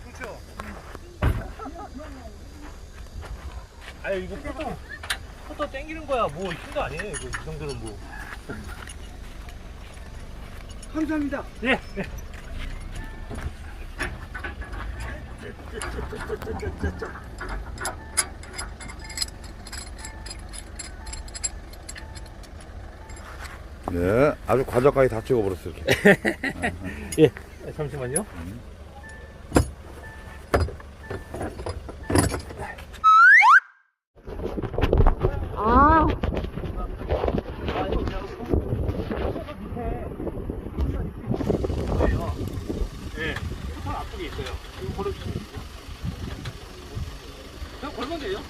그렇죠. 아유 이거 포터 땡기는 거야. 뭐 힘도 아니에요. 이거 이 정도는 뭐. 감사합니다. 예. 네. 네, 아주 관자까지 다 찍어버렸어 이렇게. 예. 잠시만요. 아, 네. 손 앞쪽에 있어요. 이거 걸어주시면 돼요. 그냥 걸면 돼요.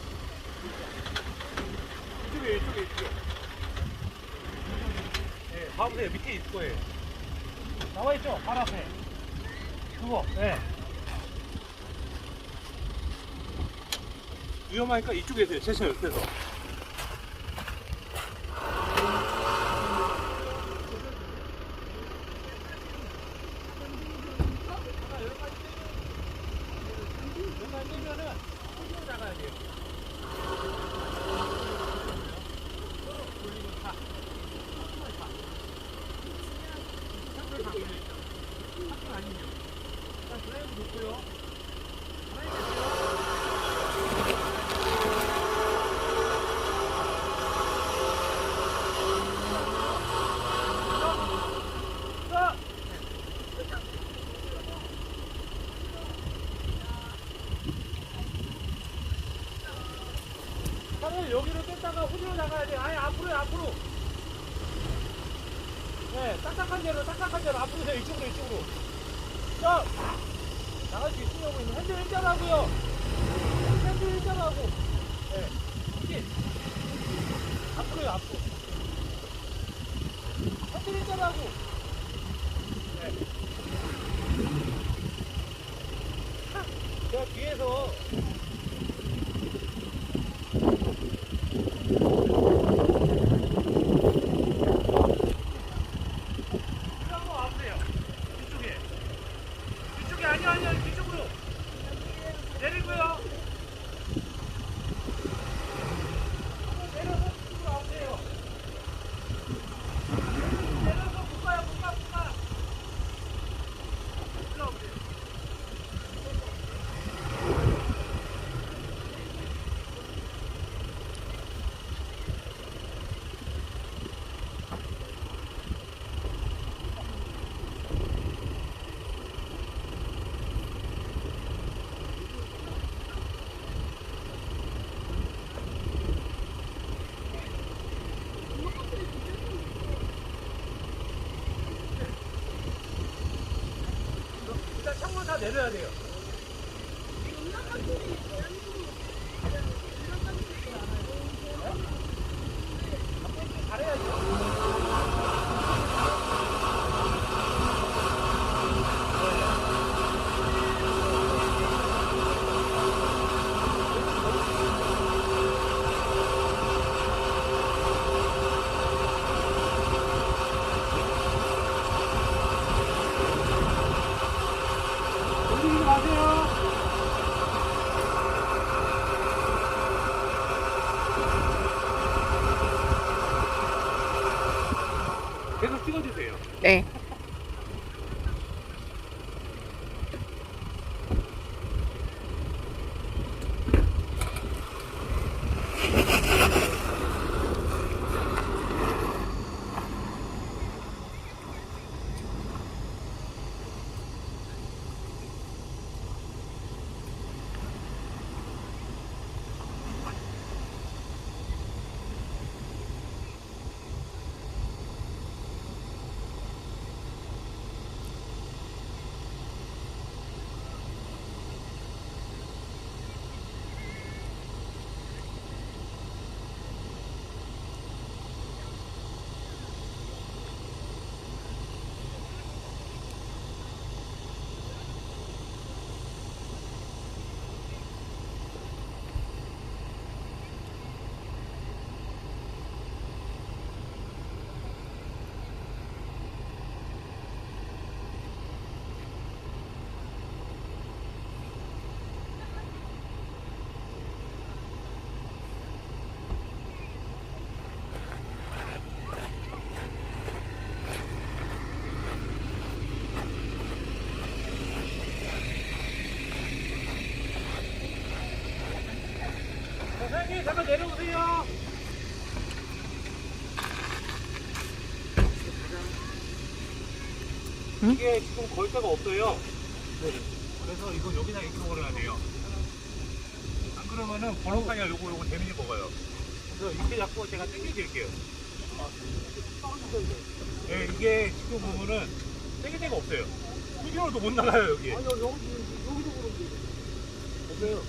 이쪽에. 네, 봐보세요. 밑에 있을 거예요. 나와있죠? 바로 앞에. 그거, 네. 위험하니까 이쪽에 있어요. 최신 옆에서. 여기까지 뛰면은 손으로 나가야 돼요. 돌리고 차. 차를 바꾸면 차가 아니면 일단 드라이브 놓고요. 가만히 계세요. 차를 여기로 뗐다가 후지로 나가야 돼. 아예 앞으로. 네, 딱딱한 대로 앞으로 세요. 이쪽으로. 자, 나갈 수 있으려고 있는 핸들 일자라고요. 핸들 일자라고. 네, 이게 앞으로요. 핸들 일자라고. 네. 제가 뒤에서 이쪽에 아니야 뒤쪽으로 내리고요. 내려서 뒤쪽으로 와보세요. 내려서 못 가요. 올라오세요. 일단 창문 다 내려야 돼요. 잘해야죠. 움직이지 마세요. 계속 찍어주세요. 네. 이게 지금 걸 데가 없어요. 그래서 이거 여기다 이렇게 걸어야 돼요. 안 그러면은 번호판이랑 요거 데미지 먹어요. 그래서 이렇게 잡고 제가 당겨드릴게요. 네, 이게 지금 보면은 당길 데가 없어요. 후진으로도 못 나가요 여기. 아니 여기도 그런데 없어요.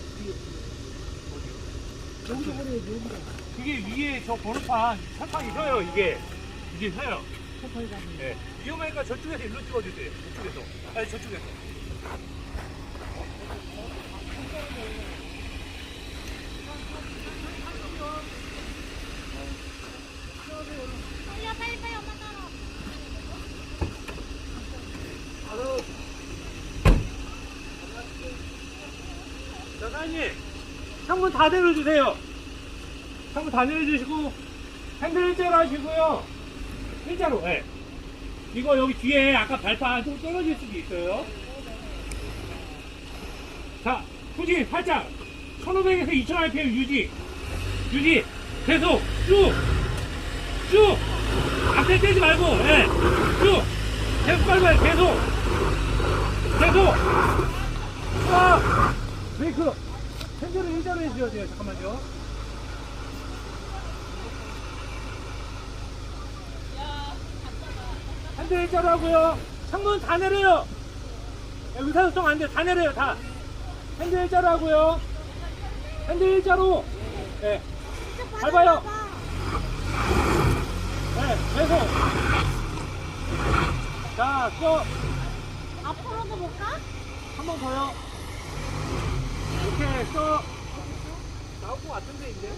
여기도 그래요 여기도. 그게 위에 저 번호판 철판이 혀요 이게 혀요. 네. 위험하니까 저쪽에서 일로 찍어주세요. 저쪽에서. 아니 저쪽에서. 빨리 엄마 따라. 자, 사장님, 창문 다 내려주세요. 창문 다 내려주시고, 핸들 일자로 하시고요. 일자로, 예. 이거 여기 뒤에 아까 발판 좀 떨어질 수도 있어요. 자, 후진 살짝. 1500에서 2000rpm 유지. 계속, 쭉. 앞에 떼지 말고, 예. 쭉. 계속 밟아요, 계속. 브레이크 핸들을 일자로 해줘야 돼요. 잠깐만요. 핸들 일자로 하고요. 창문 다 내려요. 의사소통 안 돼. 다 내려요. 다. 핸들 일자로 하고요. 핸들 일자로. 네. 밟아요. 네. 계속. 자, 또. 앞으로도 못 가? 한 번 더요. 이렇게 써. 나올 것 같은데, 이제.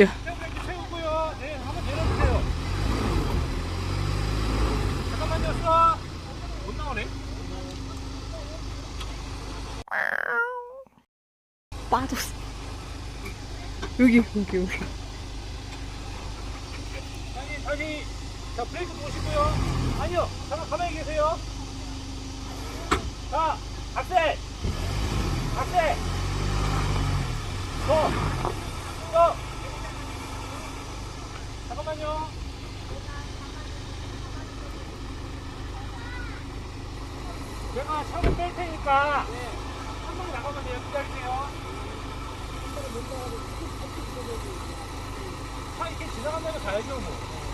야. 이렇게 채우고요. 네, 한번 내려주세요. 잠깐만요, 써. 못 나오네. 빠졌어. 여기. 다시. 자, 브레이크 놓으시고요. 아니요, 잠깐 가만히 계세요. 자, 악셀. 더. 잠깐만요. 제가 창문 뺄 테니까 창문 나가면 돼요. 기다리세요. 차 이렇게 지나간다면 가야죠 뭐.